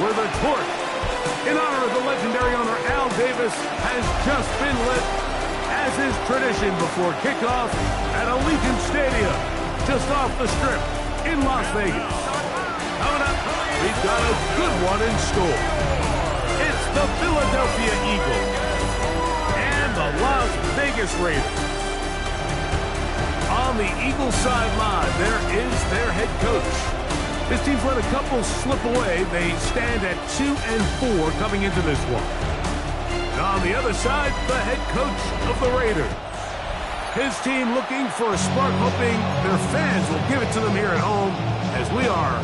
where the torch, in honor of the legendary owner Al Davis, has just been lit, as is tradition before kickoff at Allegiant Stadium, just off the Strip in Las Vegas. Coming up, we've got a good one in store. It's the Philadelphia Eagles and the Las Vegas Raiders. On the Eagles sideline, there is their head coach. This team's let a couple slip away. They stand at 2-4 coming into this one. And on the other side, the head coach of the Raiders. His team looking for a spark, hoping their fans will give it to them here at home, as we are.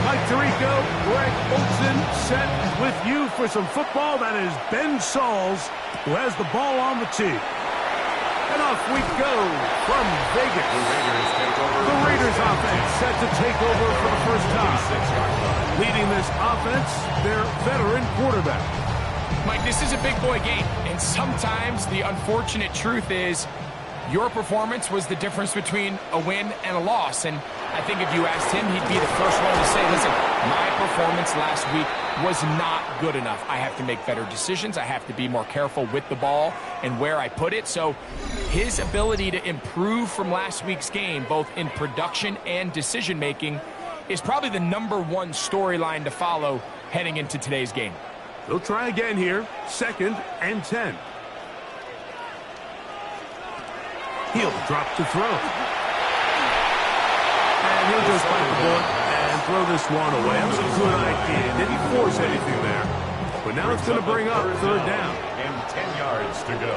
Mike Tirico, Greg Olsen set with you for some football. That is Ben Sauls, who has the ball on the tee. And off we go from Vegas. The Raiders offense set to take over for the first time. Leading this offense, their veteran quarterback. Mike, this is a big boy game, and sometimes the unfortunate truth is your performance was the difference between a win and a loss. And I think if you asked him, he'd be the first one to say, listen, my performance last week was not good enough. I have to make better decisions. I have to be more careful with the ball and where I put it. So his ability to improve from last week's game, both in production and decision-making, is probably the #1 storyline to follow heading into today's game. They'll try again here, 2nd and 10. He'll drop to throw. And he'll just bite the bullet and throw this one away. That was a good idea. Didn't force anything there. But now it's going to bring up 3rd down. And 10 yards to go.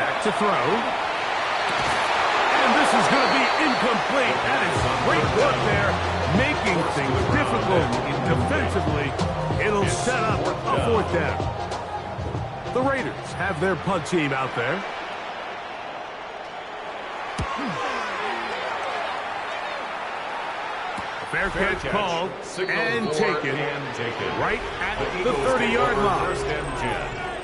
Back to throw. And this is going to be incomplete. That is great work there, making things difficult defensively. It'll set up a 4th down. The Raiders have their punt team out there. Fair catch called and taken right at the 30-yard line.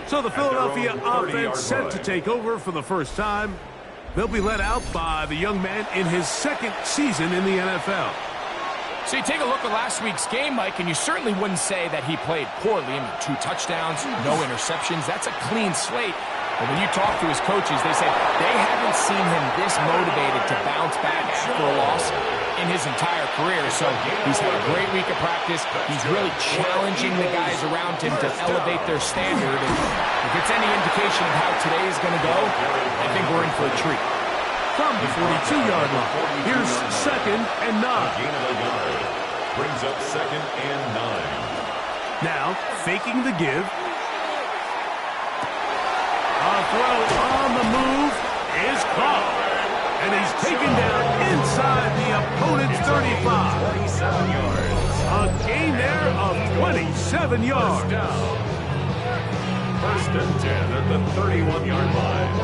So the Philadelphia offense set to take over for the first time. They'll be led out by the young man in his 2nd season in the NFL. So you take a look at last week's game, Mike, and you certainly wouldn't say that he played poorly. I mean, 2 touchdowns, no interceptions. That's a clean slate. But when you talk to his coaches, they said they haven't seen him this motivated to bounce back after a loss in his entire career. So he's had a great week of practice. He's really challenging the guys around him to elevate their standard. And if it's any indication of how today is going to go, I think we're in for a treat. From the 42-yard line, here's 2nd and 9. Brings up 2nd and 9. Now, faking the give. A throw on the move is caught. And he's taken down inside the opponent's 35. 27 yards. A gain there of 27 yards. 1st and 10 at the 31-yard line.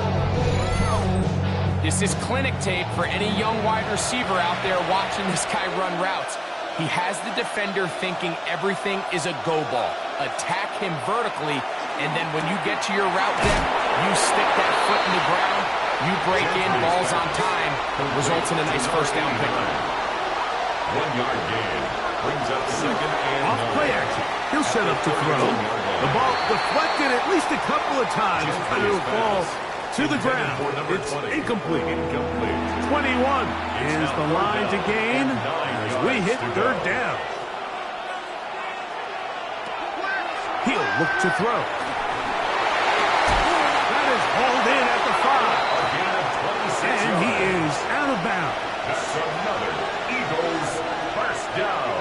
This is clinic tape for any young wide receiver out there watching this guy run routes. He has the defender thinking everything is a go ball. Attack him vertically, and then when you get to your route depth, you stick that foot in the ground, you break in, balls on time, results in a nice 1st down pick. 1-yard gain. Brings up 2nd and 9. Off play action. He'll set up to throw. The ball deflected at least a couple of times, but it'll fall to the ground. It's incomplete. 21 is the line to gain as we hit 3rd down. He'll look to throw. That is hauled in at the 5. And he is out of bounds. That's another Eagles 1st down.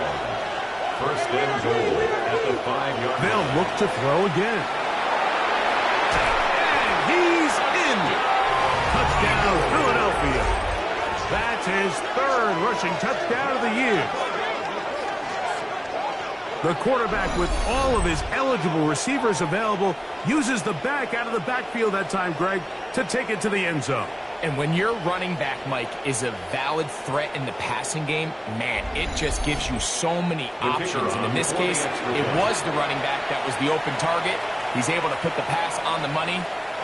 1st and goal at the 5-yard line. They'll look to throw again. He's in. Touchdown, Philadelphia. That's his 3rd rushing touchdown of the year. The quarterback, with all of his eligible receivers available, uses the back out of the backfield that time, Greg, to take it to the end zone. And when your running back, Mike, is a valid threat in the passing game, man, it just gives you so many options. And in this case, it was the running back that was the open target. He's able to put the pass on the money.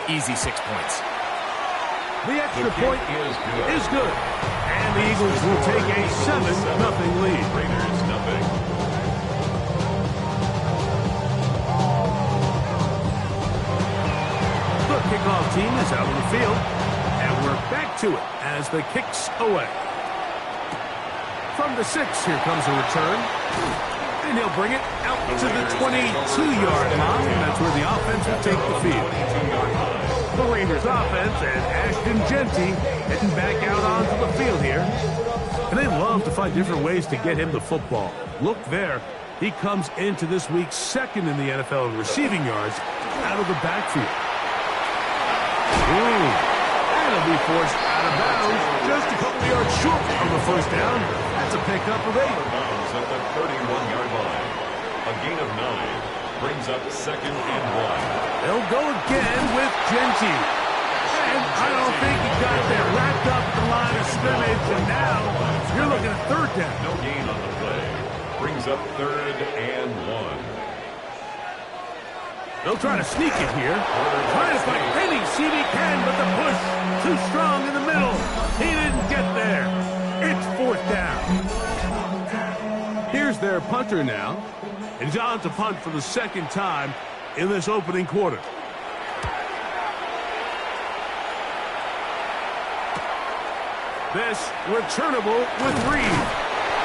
Easy 6 points. The extra point is good. And the Eagles will take a 7-0 lead. Raiders nothing. The kickoff team is out on the field. And we're back to it as the kick's away. From the 6, here comes a return. And he'll bring it out to the 22-yard line. And that's where the offense will take the field. The Raiders offense and Ashton Jeanty heading back out onto the field here. And they love to find different ways to get him the football. Look there. He comes into this week second in the NFL in receiving yards out of the backfield. Ooh. And he'll be forced out of bounds just a couple of yards short of the first down. That's a pickup of 8. Bounds at the 31-yard line. A gain of 9 brings up 2nd and 1. They'll go again with Jeanty. And I don't think he got there. Wrapped up the line of scrimmage, and now you're looking at 3rd down. No gain on the play. Brings up 3rd and 1. They'll try to sneak it here. Trying to find any seed he can, but the push too strong in the middle. He didn't get there. It's 4th down. Here's their punter now. And John to punt for the 2nd time in this opening quarter. This returnable with Reed.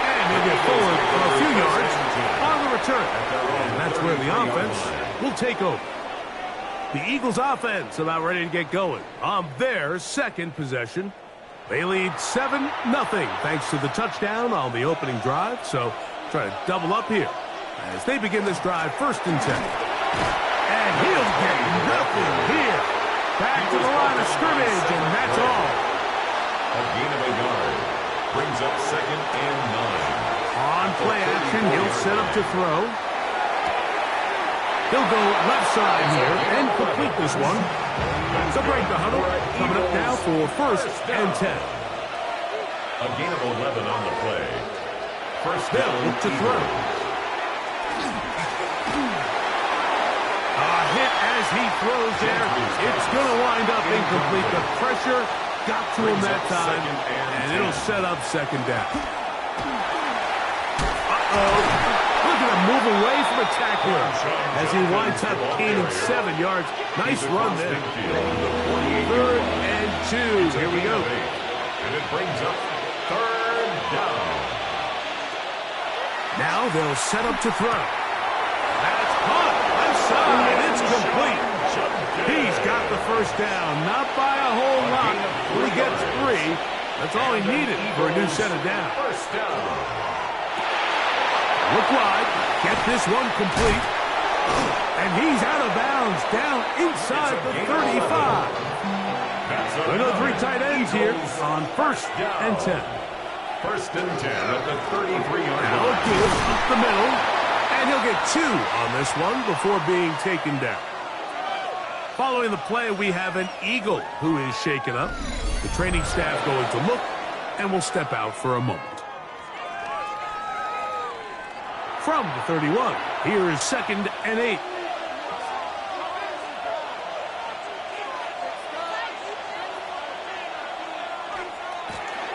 And he'll get forward a few yards on the return. And that's where the offense will take over. The Eagles offense about ready to get going on their 2nd possession. They lead 7-0 thanks to the touchdown on the opening drive. So try to double up here as they begin this drive 1st and 10. And he'll get nothing here. Back to the line of scrimmage, and that's all. A gain of 1 yard brings up 2nd and 9. On play action, he'll set up to throw. He'll go left side here and complete this one. So break the huddle. Coming up now for 1st and 10. A gain of 11 on the play. 1st down to throw. A hit as he throws there. It's going to wind up incomplete. The pressure got to him that time, and it'll set up 2nd down. Uh-oh. Look at him move away from a tackler as he winds up gaining 7 yards. Nice run there. 3rd and 2. Here we go. And it brings up 3rd down. Now they'll set up to throw. That's caught. Left side. It's complete. He's got the 1st down. Not by a whole lot. When he gets 3, that's all he needed for a new set of downs. 1st down. Look wide. Get this one complete. And he's out of bounds. Down inside the 35. Another 3 tight ends here on 1st and 10. 1st and 10 at the 33-yard Now line. Gibbs up the middle. And he'll get 2 on this one before being taken down. Following the play, we have an Eagle who is shaken up. The training staff going to look and will step out for a moment. From the 31, here is 2nd and 8.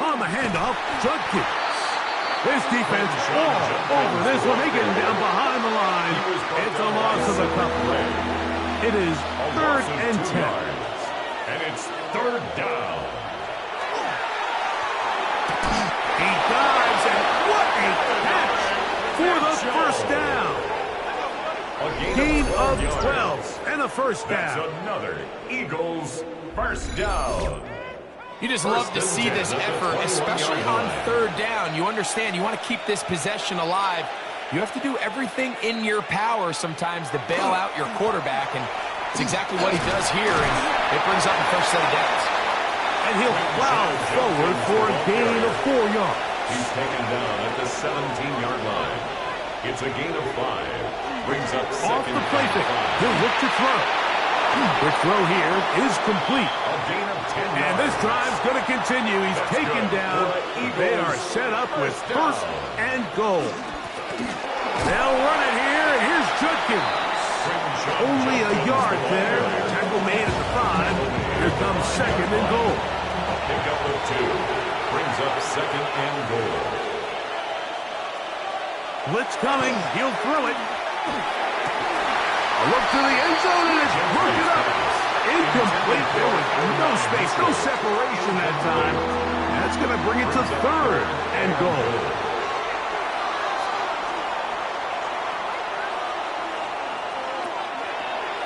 On the handoff, Judkins. This defense all over this one. They get him down behind the line. It's a loss of a couple. It is 3rd and 10. And it's 3rd down. He dives, and what a catch for the 1st down. A Gain of 12 and a 1st That's down. another Eagles 1st down. You just love to see this effort, especially on 3rd down. You understand, you want to keep this possession alive. You have to do everything in your power sometimes to bail out your quarterback, and it's exactly what he does here, and it brings up the 1st set of downs. And he'll plow forward for a gain of 4 yards. He's taken down at the 17-yard line. It's a gain of 5. Brings up 2nd Off the play and fake. 5. He'll look to throw. The throw here is complete. A gain of 10 yards. And this drive's going to continue. He's That's taken good. down. They are set up with 1st and goal. They'll run it here. Here's Judkins. Only a yard there. tackle made at the 5. Here comes second and goal. Pickup of 2 brings up second and goal. Blitz coming. He'll throw it. A look to the end zone, and it's broken up. Incomplete. There was no space, no separation that time. That's going to bring it to third and goal.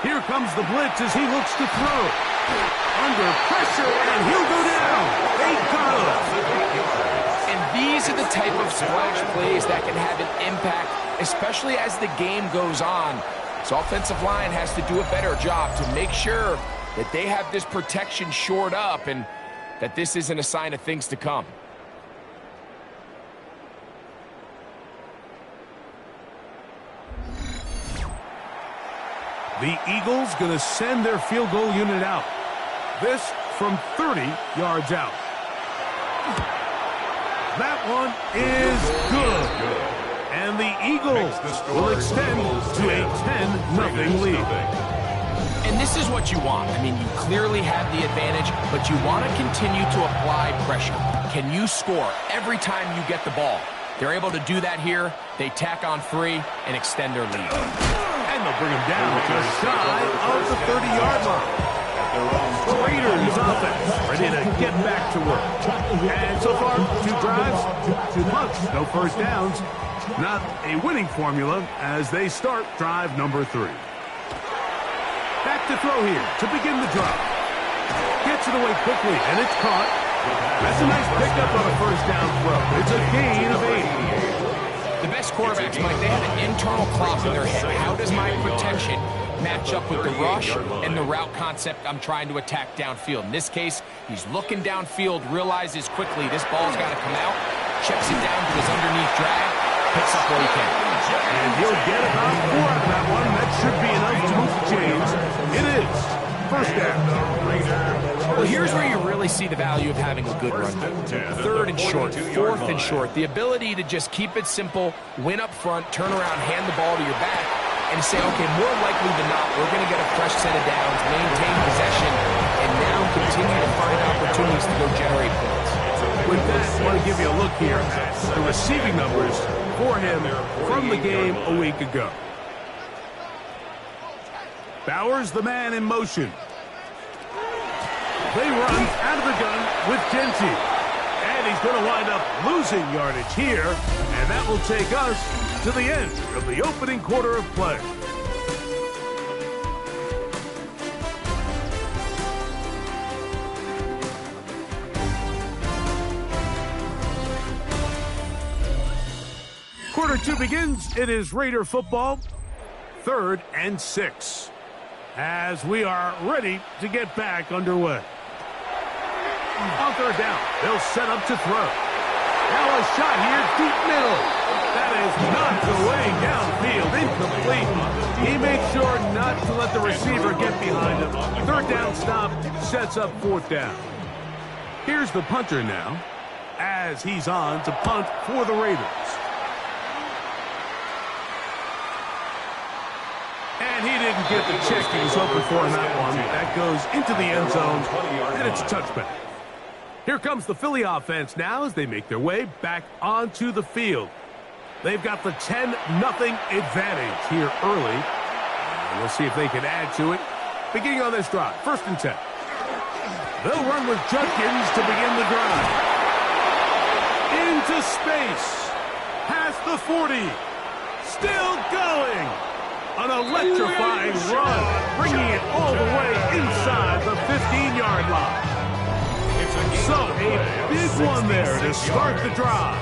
Here comes the blitz as he looks to throw. Under pressure, and he'll go down. They got him. And these are the type of splash plays that can have an impact, especially as the game goes on. So offensive line has to do a better job to make sure that they have this protection shored up and that this isn't a sign of things to come. The Eagles going to send their field goal unit out. This from 30 yards out. That one is good. And the Eagles will extend to a 10-0 lead. And this is what you want. I mean, you clearly have the advantage, but you want to continue to apply pressure. Can you score every time you get the ball? They're able to do that here. They tack on 3 and extend their lead. And they'll bring him down just shy of the 30-yard line. The Raiders offense ready to get back to work. And so far, 2 drives, 2 punts, no first downs. Not a winning formula as they start drive number 3. Back to throw here to begin the drive. Gets it away quickly, and it's caught. That's a nice pickup on a first down throw. It's a gain of 8. The best quarterbacks, Mike, they have an internal clock in their head. How does my protection match up with the rush and the route concept I'm trying to attack downfield? In this case, he's looking downfield, realizes quickly this ball's got to come out, checks it down to his underneath drag, picks up what he can. And he'll get about 4 out of that one. That should be enough to move the chains. It is first down. Well, here's where you really see the value of having a good run. 3rd and short, 4th and short. The ability to just keep it simple, win up front, turn around, hand the ball to your back, and say, okay, more likely than not, we're going to get a fresh set of downs, maintain possession, and now continue to find opportunities to go generate points. With that, I want to give you a look here at the receiving numbers for him from the game a week ago. Bowers, the man in motion. They run out of the gun with Genty. And he's going to wind up losing yardage here. And that will take us to the end of the opening quarter of play. Quarter 2 begins. It is Raider football. 3rd and 6. As we are ready to get back underway. On 3rd down, they'll set up to throw. Now a shot here, deep middle. That is knocked away downfield, incomplete. He made sure not to let the receiver get behind him. 3rd down stop sets up 4th down. Here's the punter now, as he's on to punt for the Raiders. And he didn't get the check he was hoping for in that one. That goes into the end zone, and it's a touchback. Here comes the Philly offense now as they make their way back onto the field. They've got the 10-0 advantage here early. And we'll see if they can add to it. Beginning on this drive, 1st and 10. They'll run with Judkins to begin the drive. Into space. Past the 40. Still going. An electrifying run, bringing it all the way inside the 15-yard line. So a big one there to start the drive.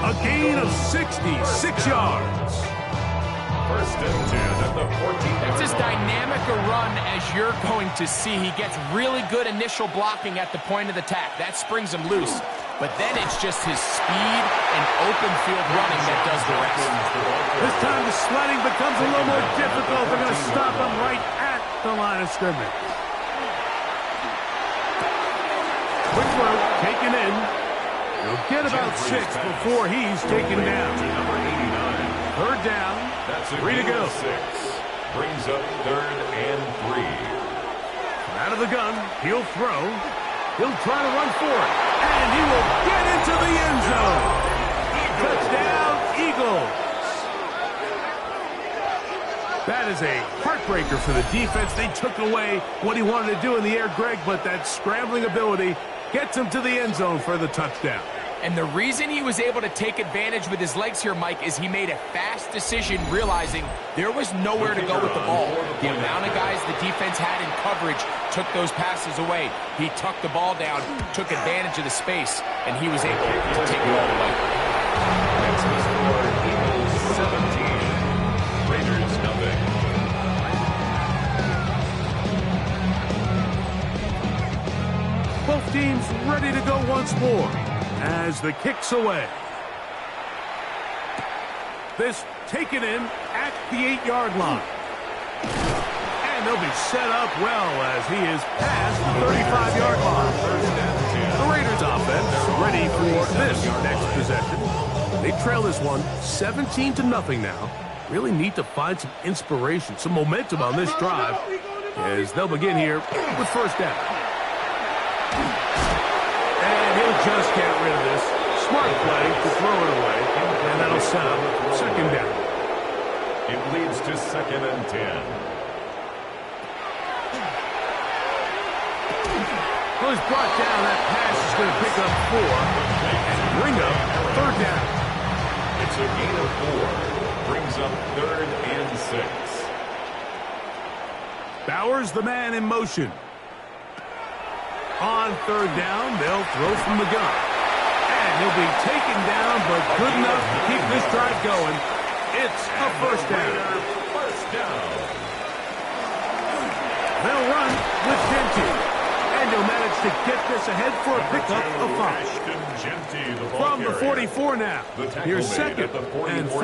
A gain of 66 yards. 1st and 10 at the 14. That's as dynamic a run as you're going to see. He gets really good initial blocking at the point of the tack. That springs him loose. But then it's just his speed and open field running that does the rest. This time the sledding becomes a little more difficult. They're going to stop him right at the line of scrimmage. Quick throw, taken in. He'll get about 6 before he's taken down. 3rd down, 3 to go. 6 brings up 3rd and 3. Out of the gun, he'll throw. He'll try to run for it. And he will get into the end zone. Touchdown, Eagles. That is a heartbreaker for the defense. They took away what he wanted to do in the air, Greg, but that scrambling ability gets him to the end zone for the touchdown. And the reason he was able to take advantage with his legs here, Mike, is he made a fast decision realizing there was nowhere to go with the ball. The amount of guys the defense had in coverage took those passes away. He tucked the ball down, took advantage of the space, and he was able to take it all away. Next the score, Eagles 17, Raiders nothing. Both teams ready to go once more as the kick's away. This taken in at the 8-yard line. And they'll be set up well as he is past the 35-yard line. The Raiders offense ready for this next possession. They trail this one 17-0 now. Really need to find some inspiration, some momentum on this drive as they'll begin here with first down. And he'll just get rid of this. Smart play to throw it away. And that'll set up second down. It leads to 2nd and 10. Well, he's brought down. That pass is going to pick up 4 and bring up third down. It's a gain of 4. Brings up 3rd and 6. Bowers, the man in motion. On third down, they'll throw from the gun. And he'll be taken down, but good enough to keep this drive going. It's a first down. First down. They'll run with Genty. And he'll manage to get this ahead for a pickup of 5. From the 44 now. Here's 2nd and 4.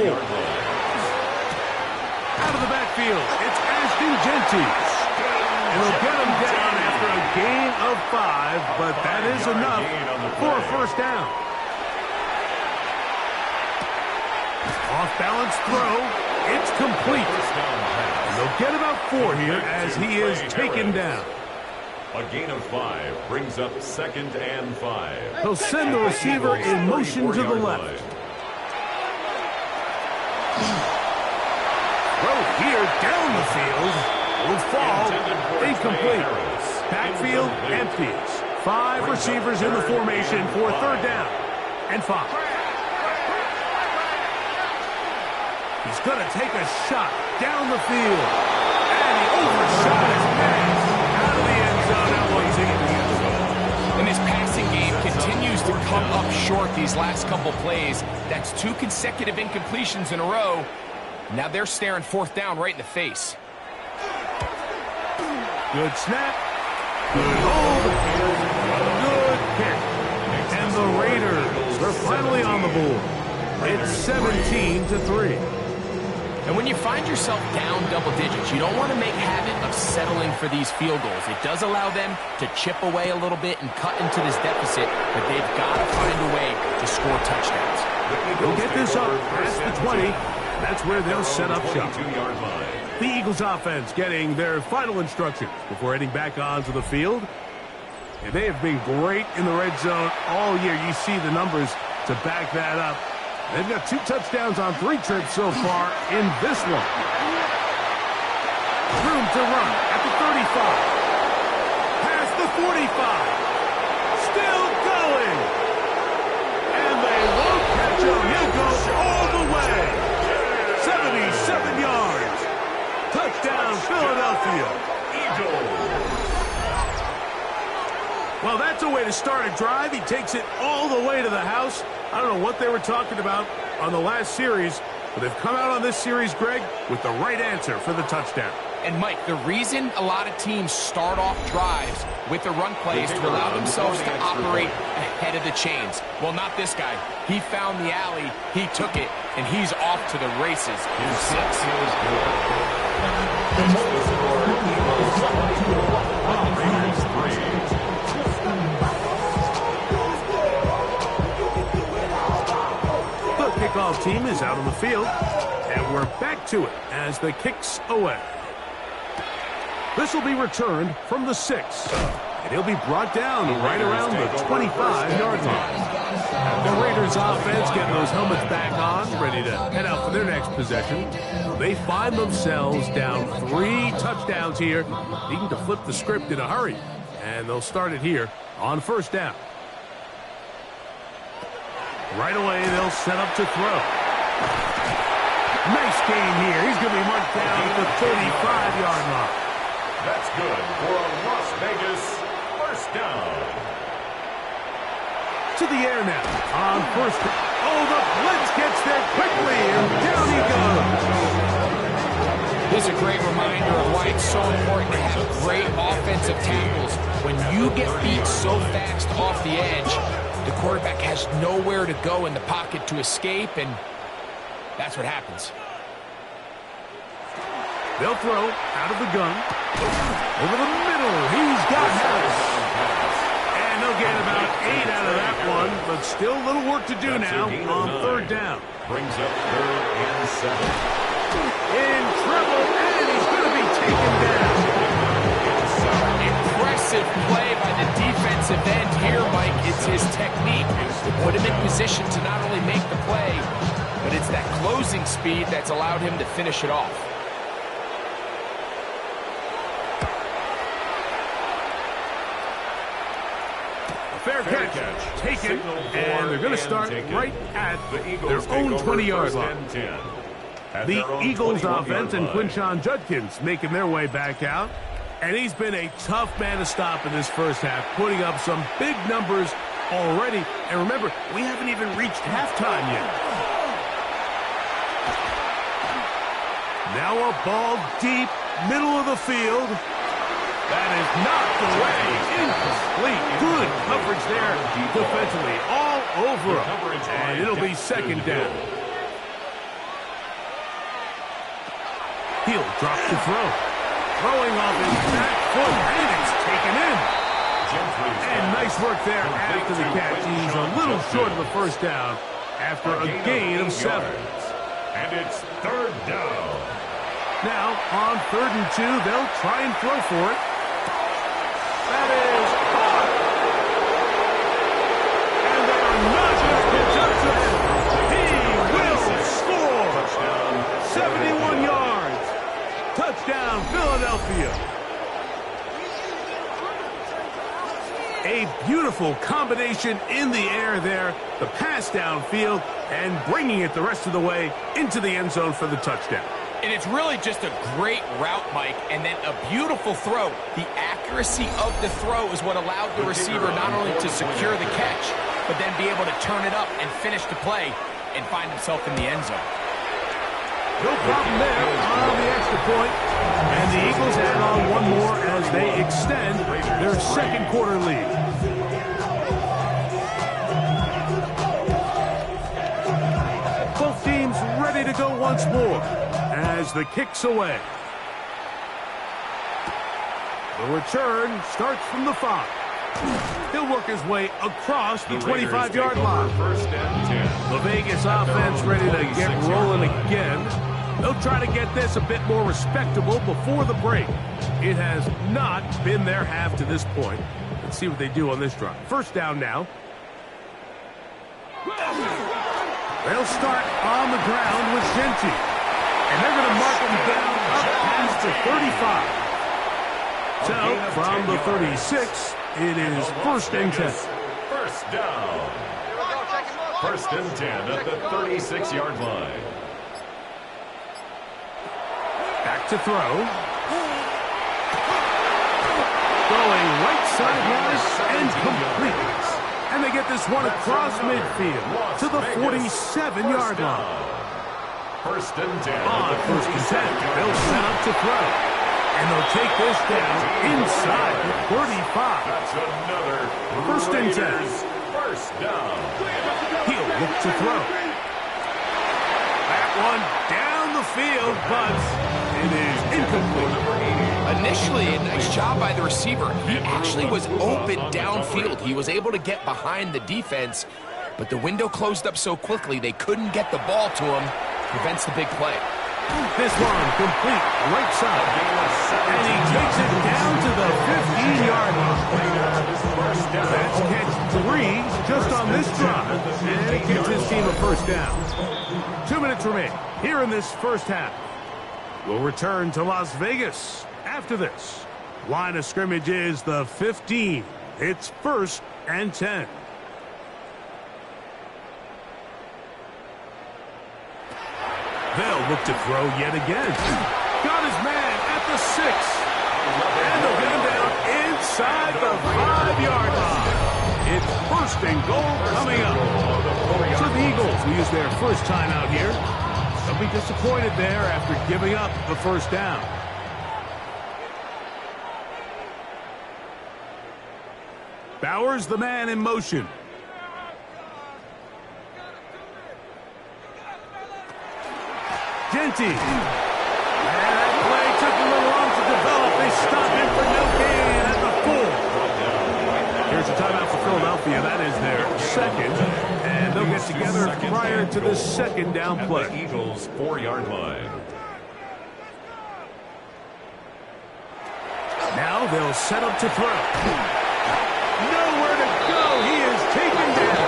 Out of the backfield, it's Ashton Genty. And they'll get him down after a gain of 5, but that is enough for a first down. Off-balance throw. It's complete. And they'll get about 4 here as he is taken down. A gain of 5 brings up 2nd and 5. He'll send the receiver in motion to the left. Throw here down the field. Will fall incomplete. Backfield empties. 5 receivers in the formation for third down and 5. He's going to take a shot down the field. And he overshot his pass out of the end zone. That one's in the end zone. And his passing game continues to come up short these last couple plays. That's 2 consecutive incompletions in a row. Now they're staring fourth down right in the face. Good snap. Good hold. Good kick. And the Raiders are finally on the board. It's 17-3. And when you find yourself down double digits, you don't want to make habit of settling for these field goals. It does allow them to chip away a little bit and cut into this deficit, but they've got to find a way to score touchdowns. They'll get this up past the 20. That's where they'll set up shop. The Eagles offense getting their final instructions before heading back onto the field. And they have been great in the red zone all year. You see the numbers to back that up. They've got 2 touchdowns on 3 trips so far in this one. Room to run at the 35. Past the 45. Still going. And they won't catch him. He'll go all the way. 77 yards. Touchdown, Philadelphia. Eagles. Well, that's a way to start a drive. He takes it all the way to the house. I don't know what they were talking about on the last series, but they've come out on this series, Greg, with the right answer for the touchdown. And, Mike, the reason a lot of teams start off drives with the run play is to allow themselves to operate ahead of the chains. Well, not this guy. He found the alley, he took it, and he's off to the races in 6. The kickoff team is out on the field, and we're back to it as the kick's away. This will be returned from the 6. And he'll be brought down right around the 25-yard line. The Raiders offense getting those helmets back on, ready to head out for their next possession. They find themselves down 3 touchdowns here, needing to flip the script in a hurry. And they'll start it here on first down. Right away, they'll set up to throw. Nice gain here. He's going to be marked down at the 35-yard line. That's good for a Las Vegas first down. To the air now on first. Oh, the blitz gets there quickly, and down he goes. This is a great reminder of why it's so important to have great offensive tackles. When you get beat so fast off the edge, the quarterback has nowhere to go in the pocket to escape, and that's what happens. They'll throw out of the gun. Over the middle. He's got Harris. And they'll get about 8 out of that one, but still a little work to do now on third down. Brings up 3rd and 7. In trouble, and he's going to be taken down. Impressive play by the defensive end here, Mike. It's his technique to put him in position to not only make the play, but it's that closing speed that's allowed him to finish it off. Fair catch, taken, and they're going to start right at their own 20-yard line. The Eagles offense and Quinshon Judkins making their way back out, and he's been a tough man to stop in this first half, putting up some big numbers already. And remember, we haven't even reached halftime yet. Now a ball deep, middle of the field. That is knocked away. Incomplete. Good coverage there defensively. All over him. And it'll be second down. He'll drop the throw. Throwing off his back foot. And it's taken in. And nice work there after the catch. He's a little short of the first down after a gain of 7. And it's 3rd down. Now, on 3rd and 2, they'll try and throw for it. That is caught. And they are not going to touch it. He will score. 71 yards. Touchdown, Philadelphia. A beautiful combination in the air there. The pass downfield and bringing it the rest of the way into the end zone for the touchdown. And it's really just a great route, Mike, and then a beautiful throw. The accuracy of the throw is what allowed the receiver not only to secure the catch, but then be able to turn it up and finish the play and find himself in the end zone. No problem there on the extra point. And the Eagles add on one more as they extend their second quarter lead. Both teams ready to go once more as the kick's away. The return starts from the 5. He'll work his way across the 25-yard line. First and 10. The Vegas offense ready to get rolling again. They'll try to get this a bit more respectable before the break. It has not been their half to this point. Let's see what they do on this drive. First down now. They'll start on the ground with Genty. And they're going to mark him down up past the 35. So, from the 36, it is first and 10. First down. First and 10 at the 36-yard line. Back to throw. Going right sideline and complete. And they get this one across midfield to the 47-yard line. First and 10. On first and 10, they'll set up to throw. And they'll take this down inside the 35. That's another First and 10. First down. He'll look to throw. That one down the field, but it is incomplete. Initially, a nice job by the receiver. He actually was open downfield. He was able to get behind the defense, but the window closed up so quickly they couldn't get the ball to him. Prevents the big play. This one complete, right side. And he takes it down to the 15-yard line. That's catch 3 just on this drive. And it gives his team a first down. 2 minutes remain here in this first half. We'll return to Las Vegas after this. Line of scrimmage is the 15. It's 1st and 10. They'll look to throw yet again. Got his man at the 6. And they'll get him down inside the 5-yard line. It's 1st and goal coming up. So the Eagles will use their first time out here. They'll be disappointed there after giving up the first down. Bowers, the man in motion. Genty. And that play took a little long to develop. They stopped him for no gain at the 4. Here's a timeout for Philadelphia. That is their second. And they'll get together prior to the second down play. At the Eagles' 4-yard line. Now they'll set up to throw. Nowhere to go. He is taken down.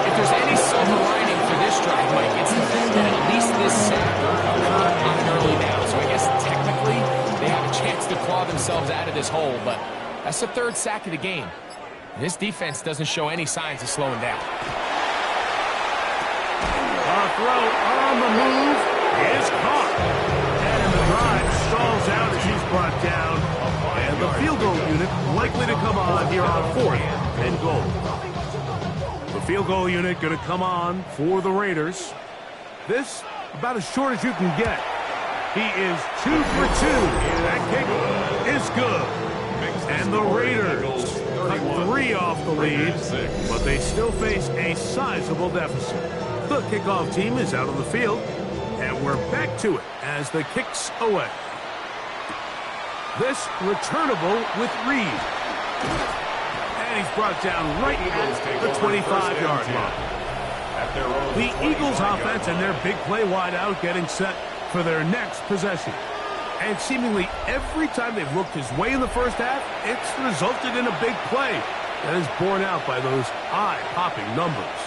If there's any silver lining for this drive, Mike, it's the fact that at least this sack occurred on an early down. So I guess technically they have a chance to claw themselves out of this hole, but that's the 3rd sack of the game. And this defense doesn't show any signs of slowing down. A throw on the move is caught. And the drive stalls out as he's brought down. And the field goal unit likely to come on here on 4th and goal. The field goal unit going to come on for the Raiders. This about as short as you can get. He is 2 for 2. That kick is good. And the Raiders cut 3 off the lead, but they still face a sizable deficit. The kickoff team is out on the field, and we're back to it as the kick's away. This returnable with Reed. And he's brought down right at the 25-yard line. The Eagles offense and their big play wideout getting set for their next possession. And seemingly every time they've looked his way in the first half, it's resulted in a big play that is borne out by those eye-popping numbers.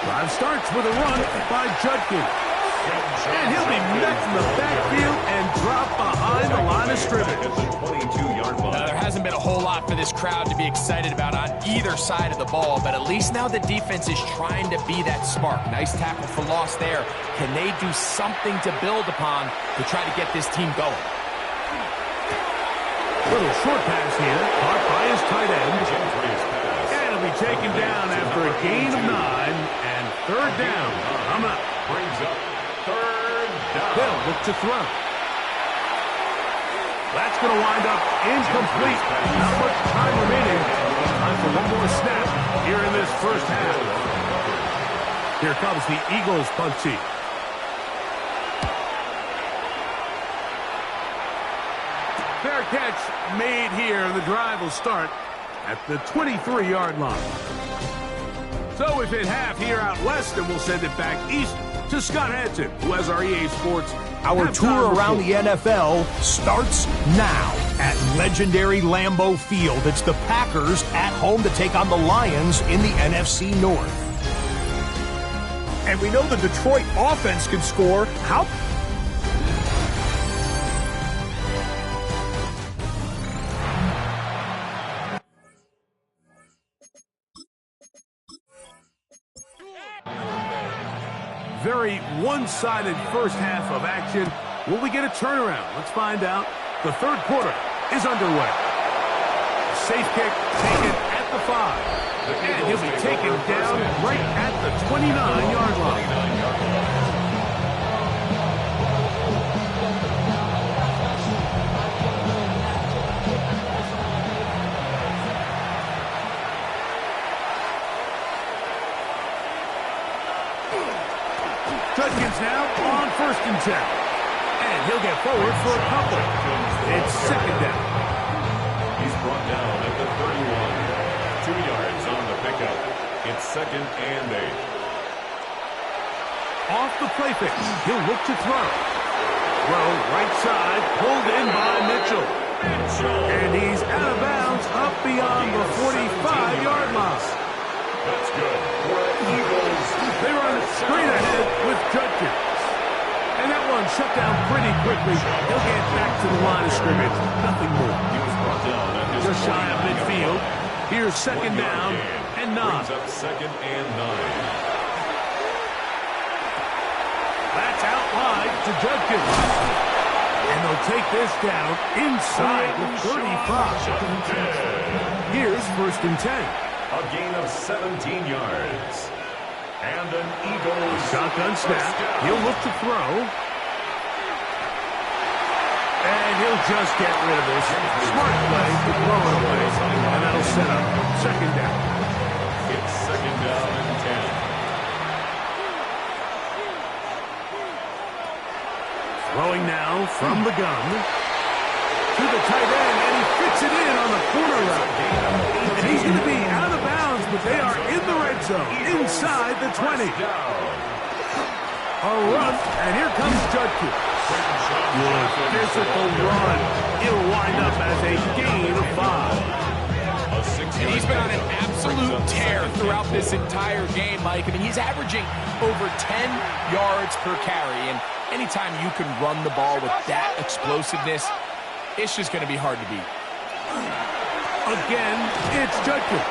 Drive starts with a run by Judkins. And he'll be met in the backfield and dropped behind the line of scrimmage. There hasn't been a whole lot for this crowd to be excited about on either side of the ball, but at least now the defense is trying to be that spark. Nice tackle for loss there. Can they do something to build upon to try to get this team going? Little short pass here, caught by his tight end. And he'll be taken down after a gain of 9 and 3rd down. I'm up. Brings up 3rd down. They'll look to throw. That's going to wind up incomplete. Not much time remaining. Time for one more snap here in this first half. Here comes the Eagles punt team. Fair catch made here, and the drive will start at the 23-yard line. So we've hit half here out west, and we'll send it back east to Scott Hanson, who has our EA Sports. Our tour around the NFL starts now at legendary Lambeau Field. It's the Packers at home to take on the Lions in the NFC North. And we know the Detroit offense can score. How? Very one-sided first half of action. Will we get a turnaround? Let's find out. The 3rd quarter is underway. Safe kick taken at the 5. And he'll be taken down right at the 29-yard line. Judkins now on 1st and 10. And he'll get forward for a couple. It's 2nd down. He's brought down at the 31. 2 yards on the pickup. It's 2nd and 8. off the play fake. He'll look to throw. Throw right side, pulled in by Mitchell. And he's out of bounds up beyond the 45-yard line. That's good for the Eagles. They run straight ahead with Judkins. And that one shut down pretty quickly. He'll get back to the line of scrimmage. Nothing more. He was brought down at his Just shy of midfield. Here's second down and 9. Brings up second and 9. That's out wide to Judkins. And they'll take this down inside the 35. Here's first and 10. A gain of 17 yards. And an Eagles Shotgun snap. He'll look to throw. And he'll just get rid of this. Smart play to throw it away. And that'll set up second down. It's second down and 10. Throwing now from the gun to the tight end, and he fits it in on the corner route. And he's going to be out of bounds, but they are in the red zone, inside the 20. A run, and here comes Judkins. Good physical run. It'll wind up as a gain of 5. And he's been on an absolute tear throughout this entire game, Mike. I mean, he's averaging over 10 yards per carry, and anytime you can run the ball with that explosiveness, it's just going to be hard to beat. Again, it's Judkins.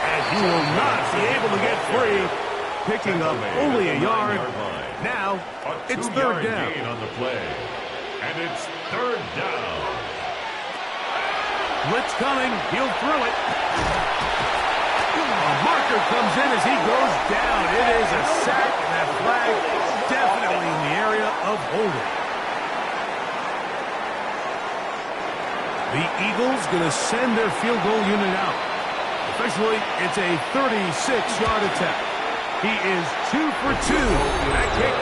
And he will not be able to get free, picking up only a yard. Now, it's third down. Gain on the play. And it's third down. Blitz coming. He'll throw it. A marker comes in as he goes down. It is a sack, and that flag definitely in the area of holding. The Eagles going to send their field goal unit out. Officially, it's a 36-yard attempt. He is 2 for 2. That kick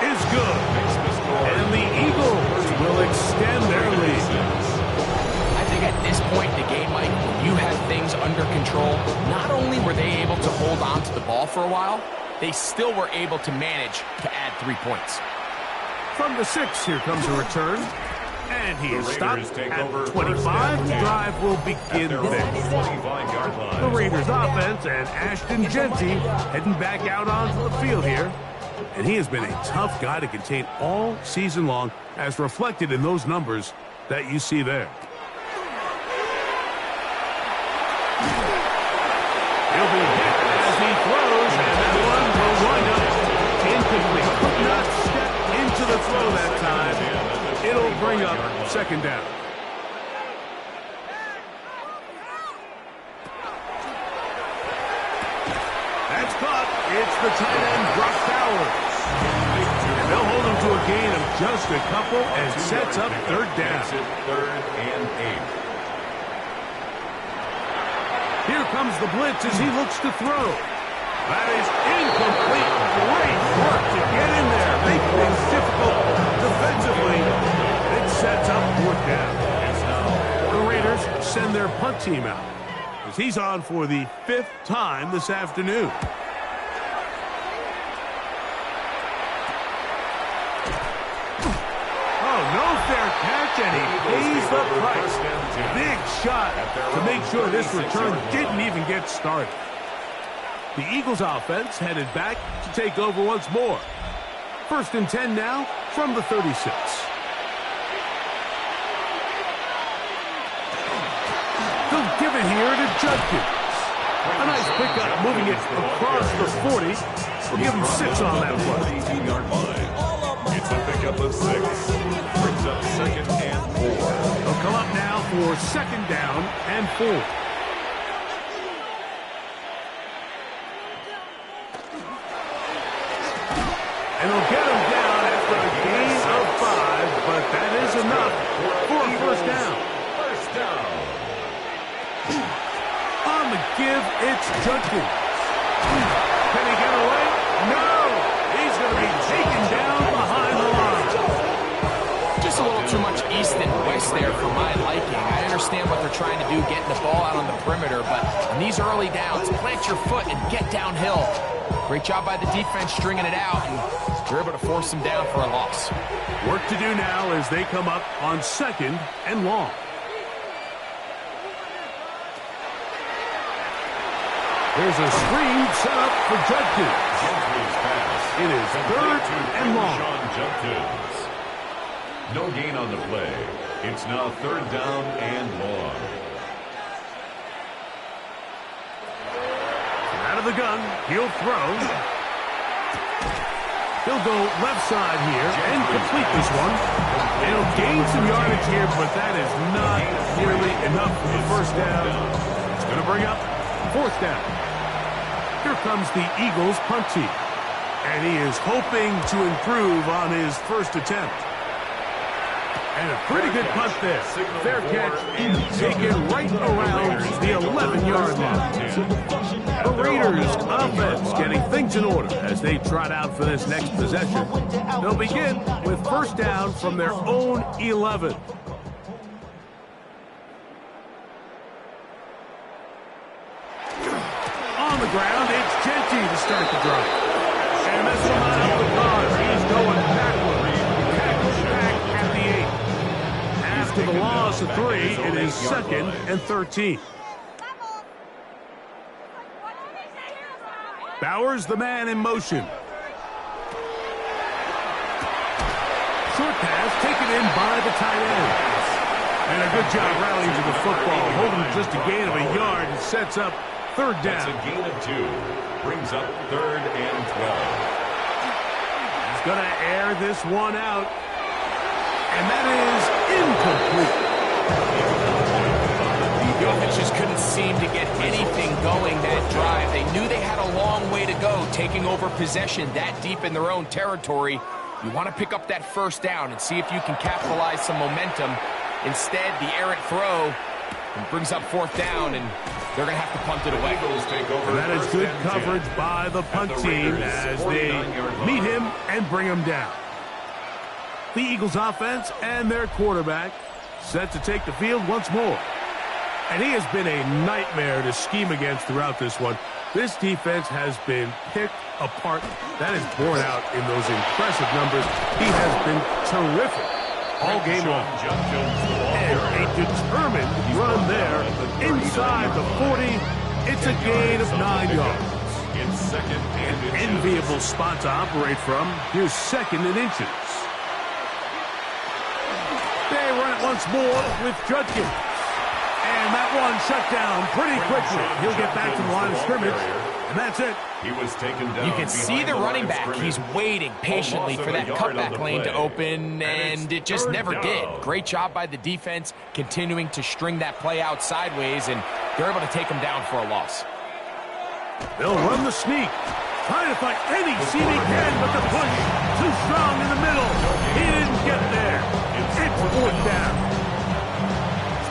is good. And the Eagles will extend their lead. I think at this point in the game, Mike, when you have things under control, not only were they able to hold on to the ball for a while, they still were able to manage to add 3 points. From the 6, here comes a return. And he is stopped at 25. The drive will begin there. The Raiders offense and Ashton Jeanty heading back out onto the field here. And he has been a tough guy to contain all season long, as reflected in those numbers that you see there. He'll be hit as he throws, and that one will wind up incomplete. Could not step into the throw that time. It'll bring up second down. That's caught. It's the tight end, Brock Bowers. And they'll hold him to a gain of just a couple and sets up third down. Third and 8. Here comes the blitz as he looks to throw. That is incomplete. Great work to get in there. Make things difficult defensively. It sets up fourth down. The Raiders send their punt team out as he's on for the 5th time this afternoon. Oh, no fair catch, and he pays the price. Big shot to make sure this return didn't even get started. The Eagles offense headed back to take over once more. First and 10 now from the 36. They'll give it here to Judkins. A nice pickup, moving it across the 40. We'll give him 6 on that play. 18-yard line. It's a pickup of 6. Brings up second and 4. They'll come up now for second down and 4. And they'll get him down after a gain of 5, but that is enough for a first down. First down. On the give, it's Judkins. Can he get away? No! He's going to be taken down behind the line. Just a little too much east and west there for my liking. I understand what they're trying to do, getting the ball out on the perimeter, but on these early downs, plant your foot and get downhill. Great job by the defense stringing it out, and they're able to force them down for a loss. Work to do now as they come up on 2nd and long. There's a screen set up for Judkins. It is 3rd and long. No gain on the play. It's now 3rd down and long. Out of the gun, he'll throw. He'll go left side here and complete this one. He'll gain some yardage here, but that is not nearly enough for the first down. It's going to bring up 4th down. Here comes the Eagles punt team. And he is hoping to improve on his first attempt. And a pretty good punt there. Fair catch, taken right around the 11-yard line. The Raiders offense getting things in order as they trot out for this next possession. They'll begin with 1st down from their own 11. On the ground, it's Genty to start the drive. And this one out of the cause. He's going backwards. Tackles back at the 8. After the loss of 3, it is 2nd and 13. Bowers, the man in motion. Short pass taken in by the tight end. And a good job rallying to the football. Holding just a gain of a yard and sets up 3rd down. That's a gain of 2. Brings up 3rd and 12. He's going to air this one out. And that is incomplete. The offense just couldn't seem to get anything going that drive. They knew they had a long way to go, taking over possession that deep in their own territory. You want to pick up that 1st down and see if you can capitalize some momentum. Instead, the errant throw brings up 4th down, and they're going to have to punt it away. And that is good coverage by the punt team as they meet him and bring him down. The Eagles offense and their quarterback set to take the field once more. And he has been a nightmare to scheme against throughout this one. This defense has been picked apart. That is borne out in those impressive numbers. He has been terrific all game long. And a determined run there inside the 40. It's a gain of 9 yards. An enviable spot to operate from. Here's 2nd and inches. They run it once more with Judkins. And that one shut down pretty quickly. He'll get back to the line of scrimmage. And that's it. He was taken down. You can see the running back. He's waiting patiently for that cutback lane to open, and it just never did. Great job by the defense continuing to string that play out sideways, and they're able to take him down for a loss. They'll run the sneak. Trying to find any seam he can, but the push too strong in the middle. He didn't get there. It's 4th down.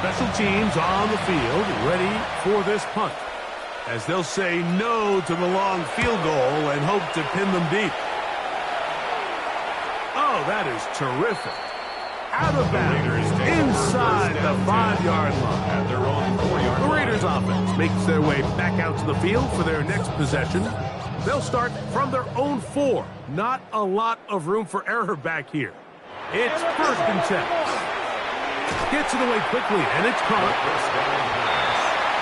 Special teams on the field, ready for this punt, as they'll say no to the long field goal and hope to pin them deep. Oh, that is terrific. Out of bounds, inside the 5-yard line. At their own 4-yard line. The Raiders offense makes their way back out to the field for their next possession. They'll start from their own 4. Not a lot of room for error back here. It's 1st and 10. Gets it away quickly, and it's caught.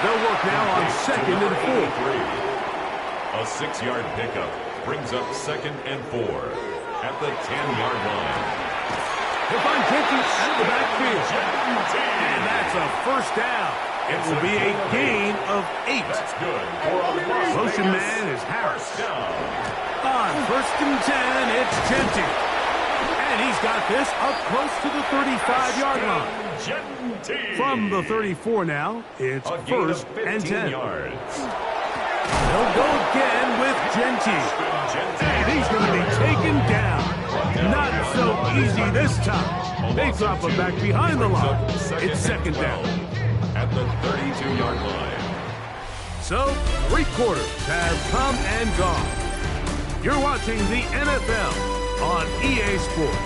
They'll work now on 2nd and 4. A 6-yard pickup brings up 2nd and 4 at the 10-yard line. He'll find Jenkins at the backfield. And that's a 1st down. It will be a gain of 8. That's good. Motion man is Harris. On 1st and 10, it's Jenkins. And he's got this up close to the 35-yard line. From the 34 now, it's 1st and 10. They'll go again with Genty. And he's going to be taken down. Not so easy this time. They drop him back behind the line. It's 2nd down. At the 32-yard line. So, 3 quarters have come and gone. You're watching the NFL on EA Sports.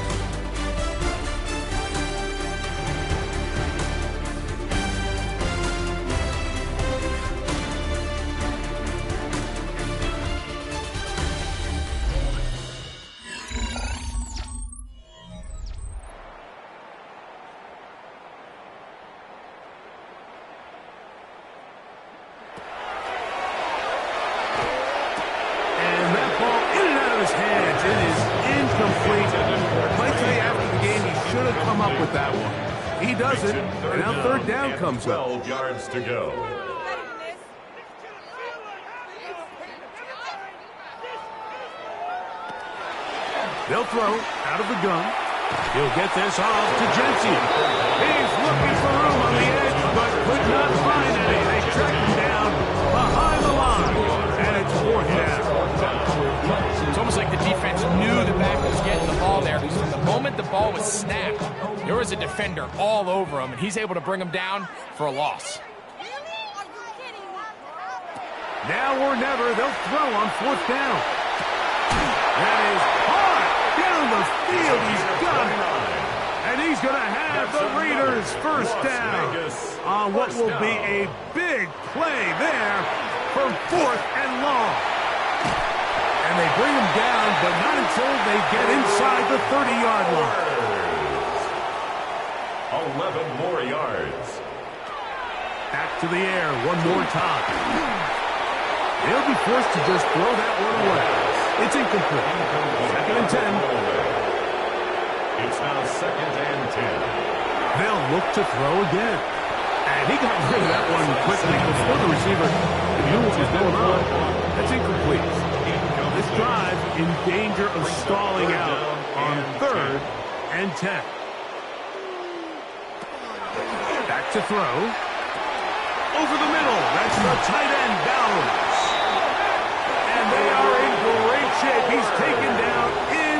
up with that one. He doesn't, and now third down comes up. 12 yards to go. They'll throw out of the gun. He'll get this off to Jensen. He's looking for room on the edge, but could not find any. They track him down behind the line, and it's fourth down. It's almost like the defense knew the back was getting the ball there, because from the moment the ball was snapped, there was a defender all over him, and he's able to bring him down for a loss. Now or never, they'll throw on fourth down. That is hard down the field. He's got it. And he's going to have the Raiders first down on what will be a big play there for fourth and long. And they bring him down, but not until they get inside the 30-yard line. 11 more yards. Back to the air one more time. They'll be forced to just throw that one away. It's incomplete. Second and 10. It's now second and 10. They'll look to throw again. And he got rid of that one quickly before the receiver knew what was going on. That's incomplete. This drive in danger of stalling out on third and 10. Back to throw. Over the middle. That's the tight end Bowers. And they are in great shape. He's taken down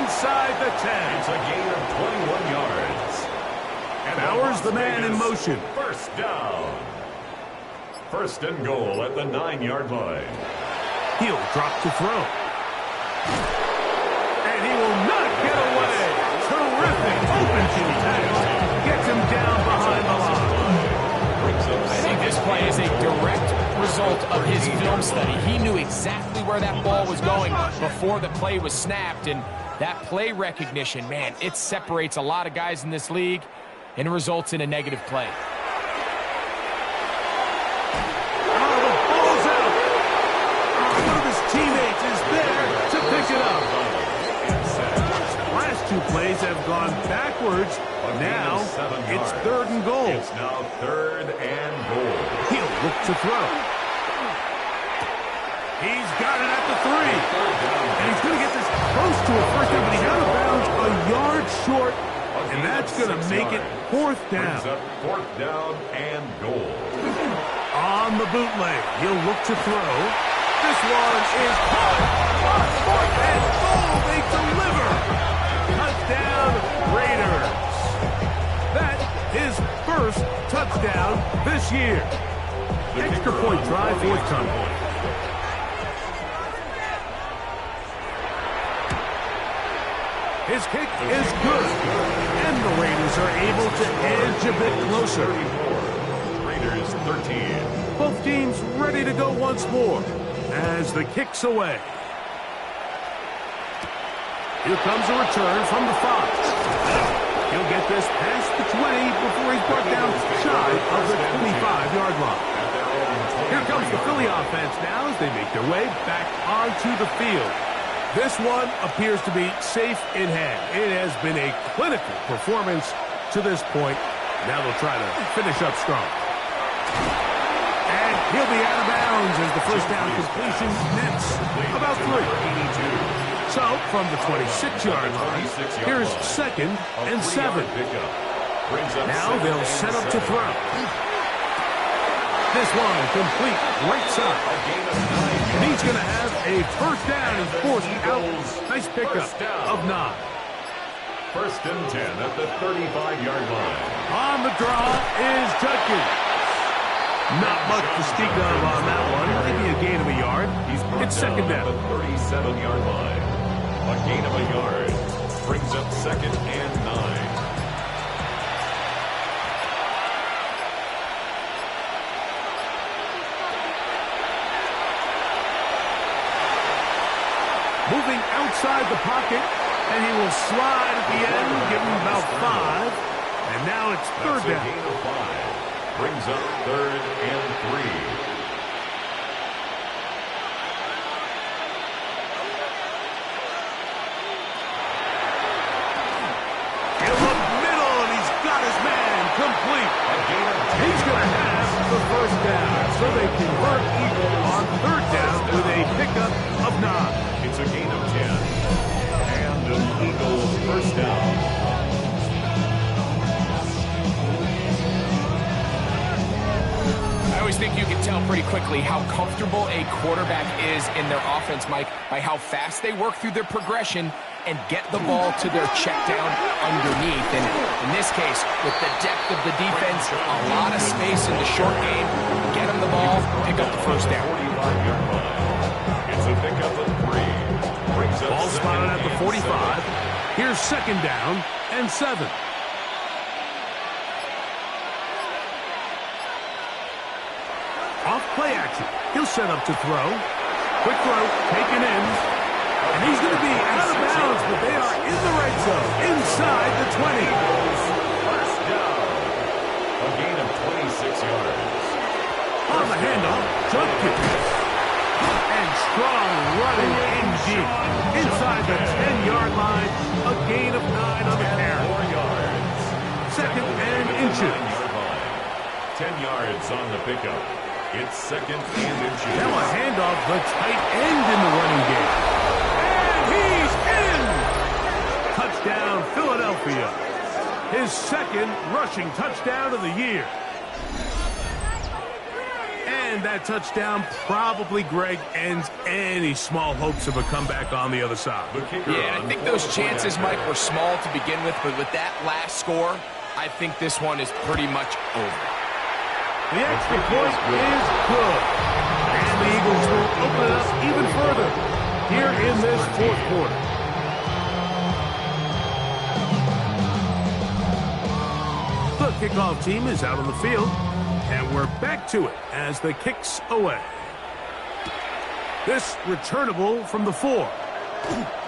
inside the 10. It's a gain of 21 yards. And Bowers, the man in motion. First down. First and goal at the 9-yard line. He'll drop to throw. And he will not get away. Terrific open field tackle. Gets him down behind the line. I think this play is a direct result of his film study. He knew exactly where that ball was going before the play was snapped, and that play recognition, man, it separates a lot of guys in this league and results in a negative play. Oh, the ball's out. One of his teammates is there to pick it up. Last two plays have gone backwards. Now it's third and goal. It's now third and goal. He'll look to throw. He's got it at the 3. And he's going to get this close to a first down, but he's out of bounds a yard short. And that's going to make it fourth down. Brings up fourth down and goal. On the bootleg, he'll look to throw. This one is caught on fourth and goal. They deliver. Touchdown, Raiders. That his first touchdown this year. Extra point try forthcoming. His kick is good. And the Raiders are able to edge a bit closer. Raiders 13. Both teams ready to go once more as the kick's away. Here comes a return from the 5. He'll get this past the 20 before he's brought down shy of the 25-yard line. Here comes the Philly offense now as they make their way back onto the field. This one appears to be safe in hand. It has been a clinical performance to this point. Now they'll try to finish up strong. And he'll be out of bounds as the first down completion nets about 3. So, from the 26-yard line, here's second and 7. Now they'll set up to throw. This one complete right side. And he's going to have a first down and forced out. Nice pickup of 9. First and 10 at the 35-yard line. On the draw is Judkins. Not much to speak of on that one. Maybe a gain of a yard. It's second down. At the 37-yard line. A gain of a yard brings up second and 9. Moving outside the pocket, and he will slide at the end, give him about 5. And now it's third down. A gain of 5 brings up third and 3. 9. It's a gain of 10. And an Eagles first down. I always think you can tell pretty quickly how comfortable a quarterback is in their offense, Mike, by how fast they work through their progression and get the ball to their check down underneath. And in this case, with the depth of the defense, a lot of space in the short game, get them the ball, pick up the first down. 45-yard line. It's a pickup of 3. Brings up Ball spotted at the 45. 7. Here's second down and 7. Off play action. He'll set up to throw. Quick throw, taken in. And he's going to be out of bounds, but they are in the red zone, inside the 20. First down. A gain of 26 yards. On the handoff, jump kick. And strong running in deep. Inside the 10-yard line, a gain of 9 on the carry. 4 yards. Second and inches. 10 yards on the pickup. It's second and inches. Now a handoff, the tight end in the running game. And he's in! Touchdown, Philadelphia. His second rushing touchdown of the year. And that touchdown probably, Greg, ends any small hopes of a comeback on the other side. Yeah, and I think those chances, Mike, were small to begin with, but with that last score, I think this one is pretty much over. The extra point is good. And the Eagles will open it up even further here in this fourth quarter. The kickoff team is out on the field, and we're back to it as the kick's away. This returnable from the 4.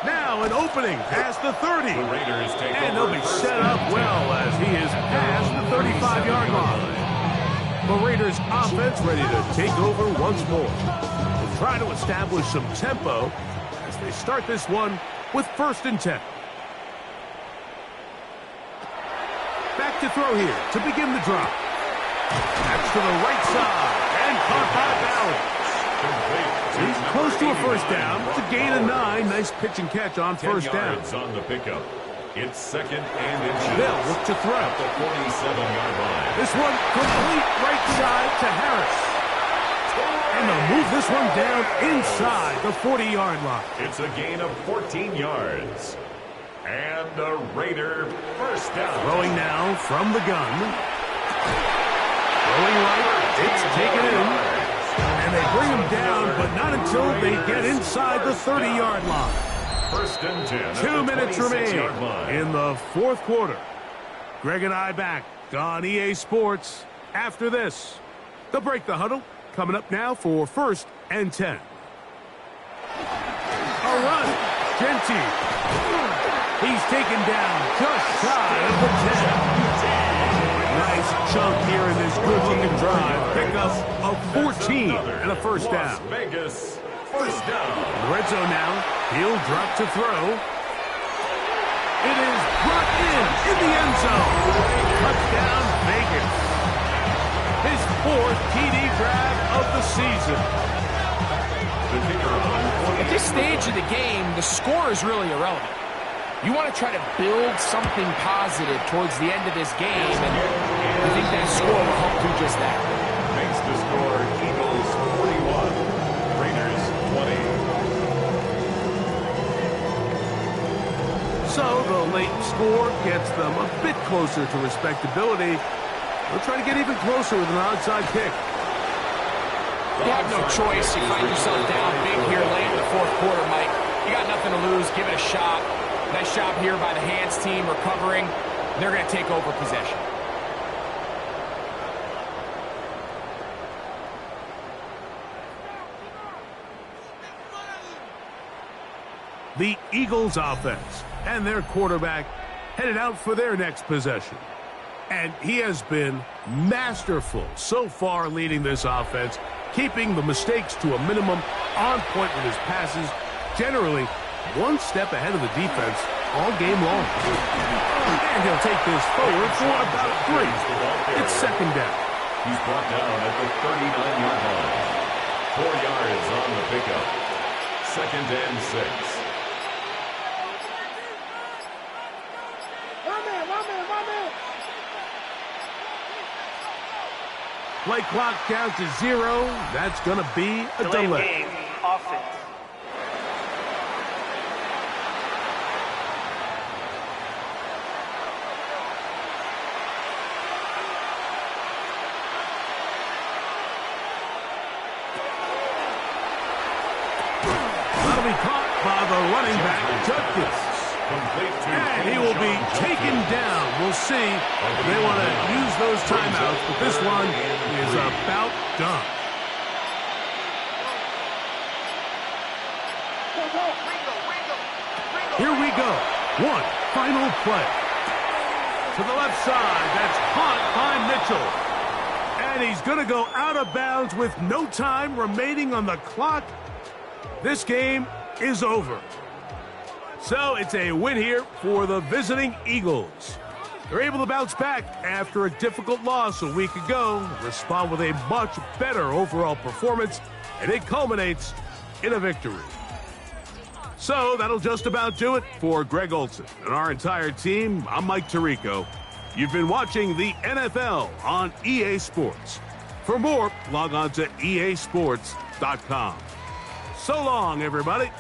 Now an opening past the 30. The Raiders take And over they'll be first set and up 10. well as he is past the 35-yard line. The Raiders offense ready to take over once more. They'll try to establish some tempo as they start this one with first and 10. Back to throw here to begin the drop. That's to the right side and caught by Ballard. He's close to a first down. It's a gain of 9. Nice pitch and catch on 10 first down. yards on the pickup. It's second and inches. They'll look to throw. At the 47-yard line. This one complete right side to Harris. And they'll move this one down inside the 40-yard line. It's a gain of 14 yards. And a Raider first down. Throwing now from the gun. Throwing right. It's taken in. And they bring him down, but not until they get inside the 30-yard line. First and 10. 2 minutes remain line. in the fourth quarter. Greg and I back on EA Sports after this. They'll break the huddle. Coming up now for first and 10. A run. Genty. He's taken down just shy of the 10. Nice chunk here in this good-looking drive. Pickup of 14 and a first down. Las Vegas first down. Red zone now. He'll drop to throw. It is brought in the end zone. Touchdown, Vegas. His 4th TD grab of the season. The kicker on At this stage of the game, the score is really irrelevant. You want to try to build something positive towards the end of this game, and I think that score will help do just that. makes the score Eagles 41, Raiders 20. So the late score gets them a bit closer to respectability. They'll try to get even closer with an onside kick. You have no choice. You find yourself down big here late in the fourth quarter, Mike. You got nothing to lose. Give it a shot. Nice job here by the hands team recovering. They're going to take over possession. The Eagles offense and their quarterback headed out for their next possession. And he has been masterful so far leading this offense, keeping the mistakes to a minimum, on point with his passes, generally one step ahead of the defense all game long. And he'll take this forward for about 3. It's second down. He's brought down at the 39-yard line. 4 yards on the pickup. second and 6. Play clock count to 0. That's going to be a delay. Game, offense. That'll be caught by the running back, Judkins. And he will be taken down. We'll see if they want to use those timeouts, but this one is about done. Here we go. One final play. To the left side, that's caught by Mitchell. And he's going to go out of bounds with no time remaining on the clock. This game is over. So it's a win here for the visiting Eagles. They're able to bounce back after a difficult loss a week ago, respond with a much better overall performance, and it culminates in a victory. So that'll just about do it for Greg Olsen and our entire team. I'm Mike Tirico. You've been watching the NFL on EA Sports. For more, log on to easports.com. So long, everybody.